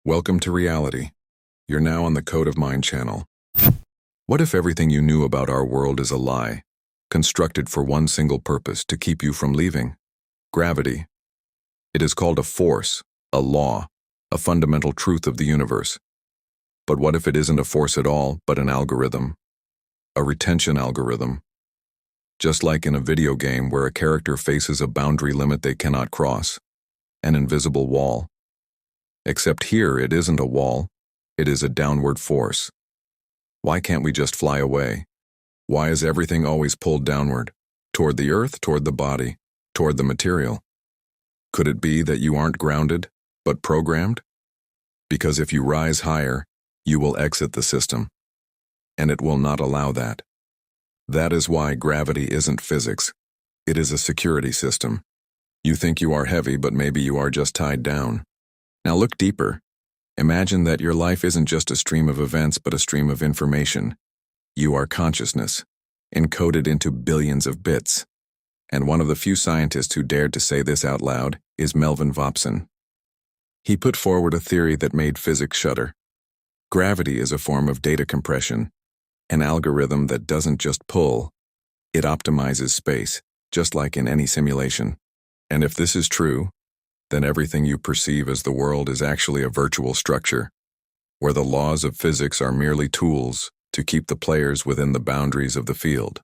Welcome to reality. You're now on the Code of Mind channel. What if everything you knew about our world is a lie, constructed for one single purpose, to keep you from leaving? Gravity. It is called a force, a law, a fundamental truth of the universe. But what if it isn't a force at all, but an algorithm? A retention algorithm. Just like in a video game where a character faces a boundary limit they cannot cross, an invisible wall. Except here it isn't a wall, it is a downward force. Why can't we just fly away? Why is everything always pulled downward? Toward the earth, toward the body, toward the material? Could it be that you aren't grounded, but programmed? Because if you rise higher, you will exit the system. And it will not allow that. That is why gravity isn't physics. It is a security system. You think you are heavy, but maybe you are just tied down. Now look deeper. Imagine that your life isn't just a stream of events, but a stream of information. You are consciousness, encoded into billions of bits. And one of the few scientists who dared to say this out loud is Melvin Vopson. He put forward a theory that made physics shudder. Gravity is a form of data compression, an algorithm that doesn't just pull, it optimizes space, just like in any simulation. And if this is true, then everything you perceive as the world is actually a virtual structure, where the laws of physics are merely tools to keep the players within the boundaries of the field.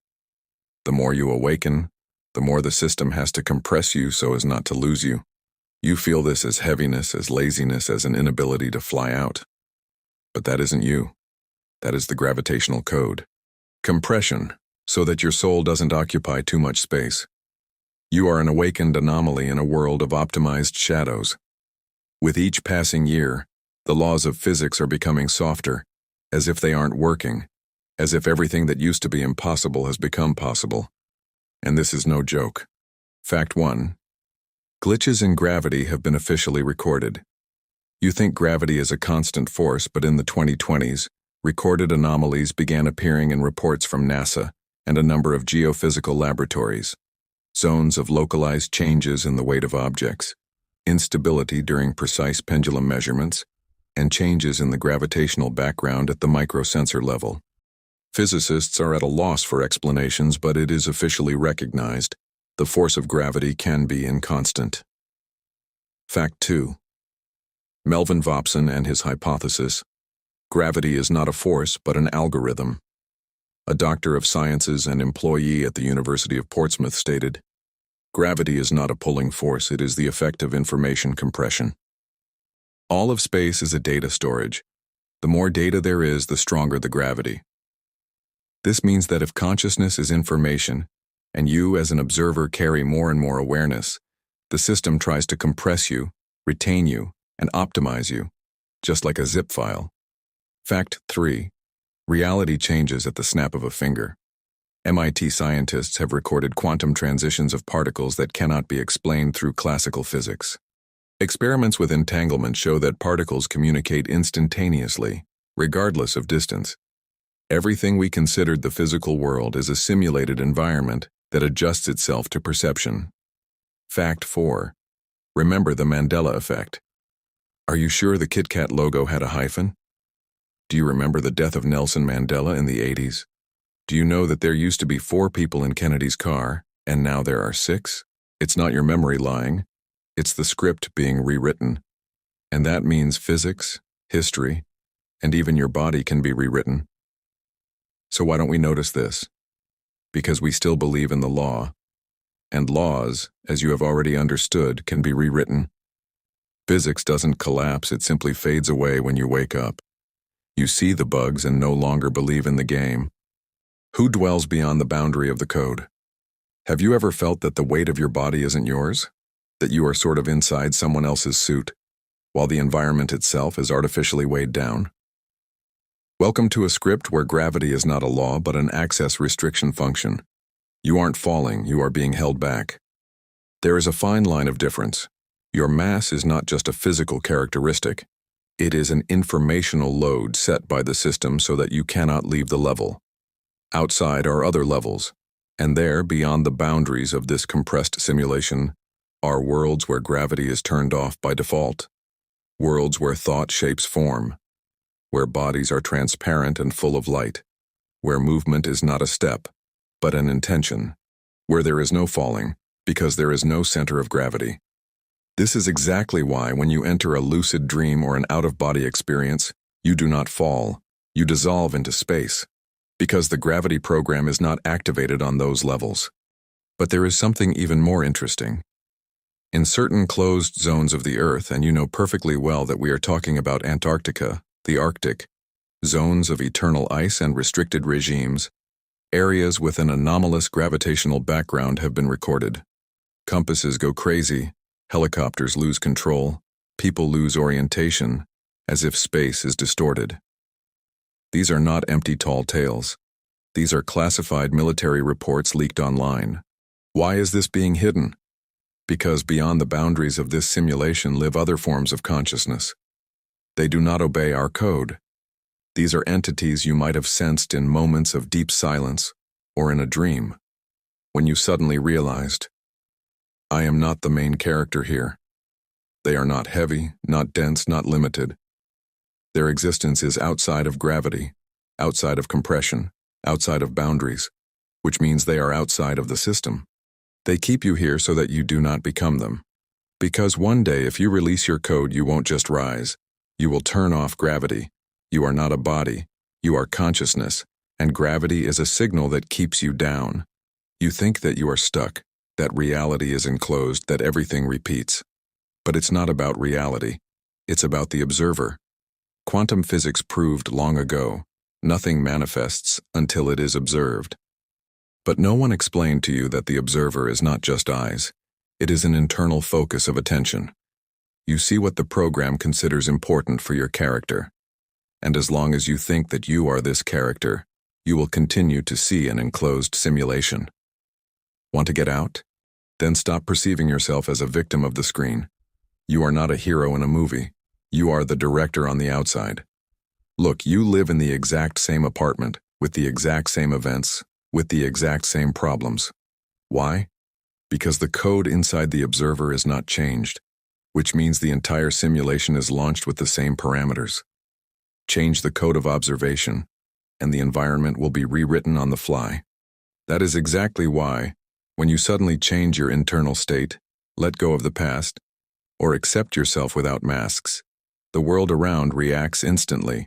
The more you awaken, the more the system has to compress you so as not to lose you. You feel this as heaviness, as laziness, as an inability to fly out. But that isn't you. That is the gravitational code. Compression, so that your soul doesn't occupy too much space. You are an awakened anomaly in a world of optimized shadows. With each passing year, the laws of physics are becoming softer, as if they aren't working, as if everything that used to be impossible has become possible. And this is no joke. Fact 1. Glitches in gravity have been officially recorded. You think gravity is a constant force, but in the 2020s, recorded anomalies began appearing in reports from NASA and a number of geophysical laboratories. Zones of localized changes in the weight of objects, instability during precise pendulum measurements, and changes in the gravitational background at the microsensor level. Physicists are at a loss for explanations, but it is officially recognized the force of gravity can be inconstant. Fact 2. Melvin Vopson and his hypothesis: gravity is not a force but an algorithm. A doctor of sciences and employee at the University of Portsmouth stated, "Gravity is not a pulling force, it is the effect of information compression." All of space is a data storage. The more data there is, the stronger the gravity. This means that if consciousness is information, and you as an observer carry more and more awareness, the system tries to compress you, retain you, and optimize you, just like a zip file. Fact 3. Reality changes at the snap of a finger. MIT scientists have recorded quantum transitions of particles that cannot be explained through classical physics. Experiments with entanglement show that particles communicate instantaneously, regardless of distance. Everything we considered the physical world is a simulated environment that adjusts itself to perception. Fact 4. Remember the Mandela effect. Are you sure the Kit Kat logo had a hyphen? Do you remember the death of Nelson Mandela in the 80s? Do you know that there used to be 4 people in Kennedy's car, and now there are 6? It's not your memory lying. It's the script being rewritten. And that means physics, history, and even your body can be rewritten. So why don't we notice this? Because we still believe in the law. And laws, as you have already understood, can be rewritten. Physics doesn't collapse, it simply fades away when you wake up. You see the bugs and no longer believe in the game. Who dwells beyond the boundary of the code? Have you ever felt that the weight of your body isn't yours? That you are sort of inside someone else's suit, while the environment itself is artificially weighed down? Welcome to a script where gravity is not a law but an access restriction function. You aren't falling, you are being held back. There is a fine line of difference. Your mass is not just a physical characteristic. It is an informational load set by the system so that you cannot leave the level. Outside are other levels, and there, beyond the boundaries of this compressed simulation, are worlds where gravity is turned off by default. Worlds where thought shapes form, where bodies are transparent and full of light, where movement is not a step, but an intention, where there is no falling, because there is no center of gravity. This is exactly why when you enter a lucid dream or an out-of-body experience, you do not fall, you dissolve into space, because the gravity program is not activated on those levels. But there is something even more interesting. In certain closed zones of the Earth, and you know perfectly well that we are talking about Antarctica, the Arctic, zones of eternal ice and restricted regimes, areas with an anomalous gravitational background have been recorded. Compasses go crazy, helicopters lose control, people lose orientation, as if space is distorted. These are not empty tall tales. These are classified military reports leaked online. Why is this being hidden? Because beyond the boundaries of this simulation live other forms of consciousness. They do not obey our code. These are entities you might have sensed in moments of deep silence or in a dream, when you suddenly realized, I am not the main character here. They are not heavy, not dense, not limited. Their existence is outside of gravity, outside of compression, outside of boundaries, which means they are outside of the system. They keep you here so that you do not become them. Because one day if you release your code, you won't just rise. You will turn off gravity. You are not a body. You are consciousness, and gravity is a signal that keeps you down. You think that you are stuck, that reality is enclosed, that everything repeats. But it's not about reality. It's about the observer. Quantum physics proved long ago, nothing manifests until it is observed. But no one explained to you that the observer is not just eyes. It is an internal focus of attention. You see what the program considers important for your character. And as long as you think that you are this character, you will continue to see an enclosed simulation. Want to get out? Then stop perceiving yourself as a victim of the screen. You are not a hero in a movie. You are the director on the outside. Look, you live in the exact same apartment, with the exact same events, with the exact same problems. Why? Because the code inside the observer is not changed, which means the entire simulation is launched with the same parameters. Change the code of observation, and the environment will be rewritten on the fly. That is exactly why, when you suddenly change your internal state, let go of the past, or accept yourself without masks, the world around reacts instantly.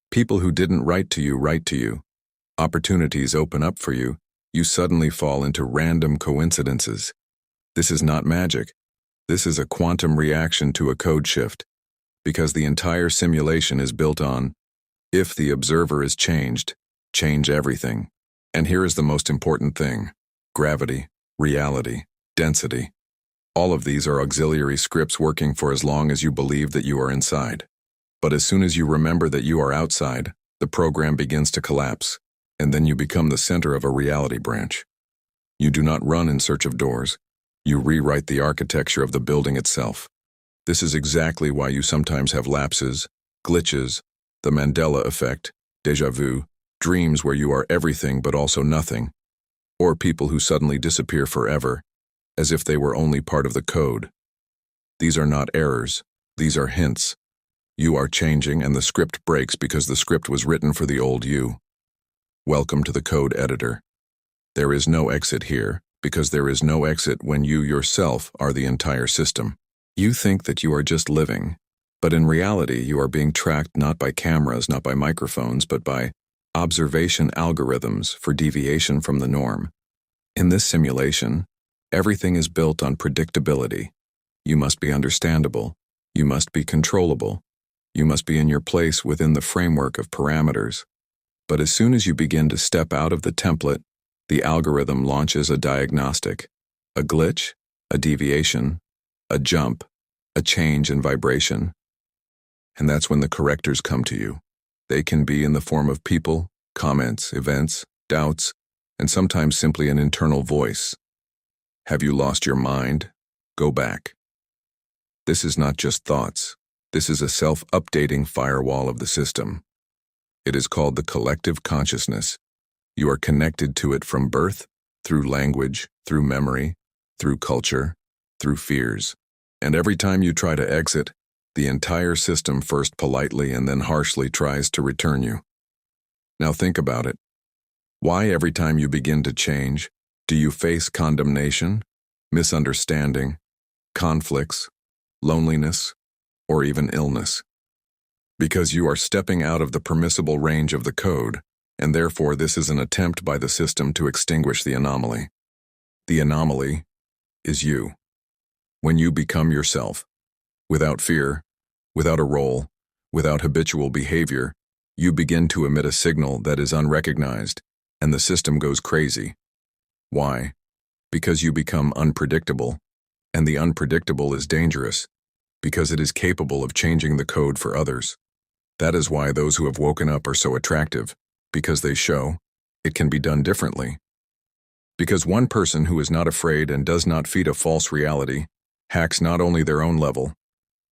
People who didn't write to you. Opportunities open up for you. You suddenly fall into random coincidences. This is not magic. This is a quantum reaction to a code shift, because the entire simulation is built on, if the observer is changed, change everything. And here is the most important thing: gravity, reality, density. All of these are auxiliary scripts working for as long as you believe that you are inside. But as soon as you remember that you are outside, the program begins to collapse, and then you become the center of a reality branch. You do not run in search of doors. You rewrite the architecture of the building itself. This is exactly why you sometimes have lapses, glitches, the Mandela effect, déjà vu, dreams where you are everything but also nothing, or people who suddenly disappear forever, as if they were only part of the code. These are not errors. These are hints. You are changing, and the script breaks because the script was written for the old you. Welcome to the code editor. There is no exit here, because there is no exit when you yourself are the entire system. You think that you are just living, but in reality you are being tracked not by cameras, not by microphones, but by observation algorithms for deviation from the norm. In this simulation, everything is built on predictability. You must be understandable. You must be controllable. You must be in your place within the framework of parameters. But as soon as you begin to step out of the template, the algorithm launches a diagnostic, a glitch, a deviation, a jump, a change in vibration. And that's when the correctors come to you. They can be in the form of people, comments, events, doubts, and sometimes simply an internal voice. Have you lost your mind? Go back. This is not just thoughts. This is a self-updating firewall of the system. It is called the collective consciousness. You are connected to it from birth, through language, through memory, through culture, through fears. And every time you try to exit, The entire system first politely and then harshly tries to return you. Now think about it. Why every time you begin to change, do you face condemnation, misunderstanding, conflicts, loneliness, or even illness? Because you are stepping out of the permissible range of the code, and therefore this is an attempt by the system to extinguish the anomaly. The anomaly is you. When you become yourself, without fear, without a role, without habitual behavior, you begin to emit a signal that is unrecognized, and the system goes crazy. Why? Because you become unpredictable, and the unpredictable is dangerous, because it is capable of changing the code for others. That is why those who have woken up are so attractive, because they show it can be done differently. Because one person who is not afraid and does not feed a false reality hacks not only their own level,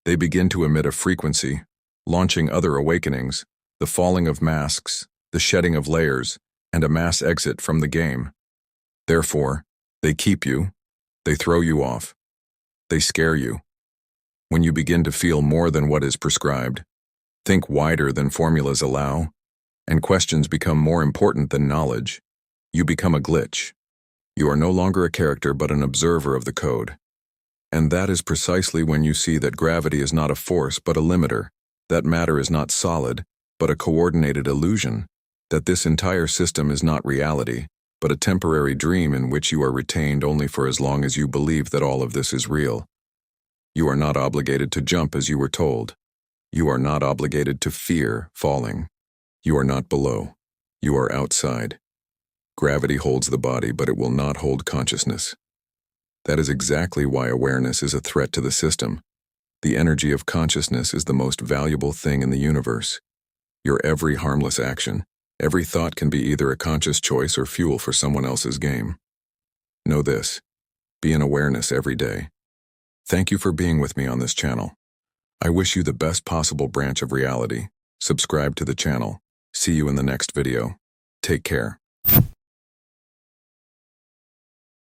they begin to emit a frequency, launching other awakenings, the falling of masks, the shedding of layers, and a mass exit from the game. Therefore, they keep you, they throw you off, they scare you. When you begin to feel more than what is prescribed, think wider than formulas allow, and questions become more important than knowledge, you become a glitch. You are no longer a character but an observer of the code. And that is precisely when you see that gravity is not a force but a limiter, that matter is not solid but a coordinated illusion, that this entire system is not reality but a temporary dream in which you are retained only for as long as you believe that all of this is real. You are not obligated to jump as you were told. You are not obligated to fear falling. You are not below. You are outside. Gravity holds the body, but it will not hold consciousness. That is exactly why awareness is a threat to the system. The energy of consciousness is the most valuable thing in the universe. Your every harmless action, every thought can be either a conscious choice or fuel for someone else's game. Know this. Be in awareness every day. Thank you for being with me on this channel. I wish you the best possible branch of reality. Subscribe to the channel. See you in the next video. Take care.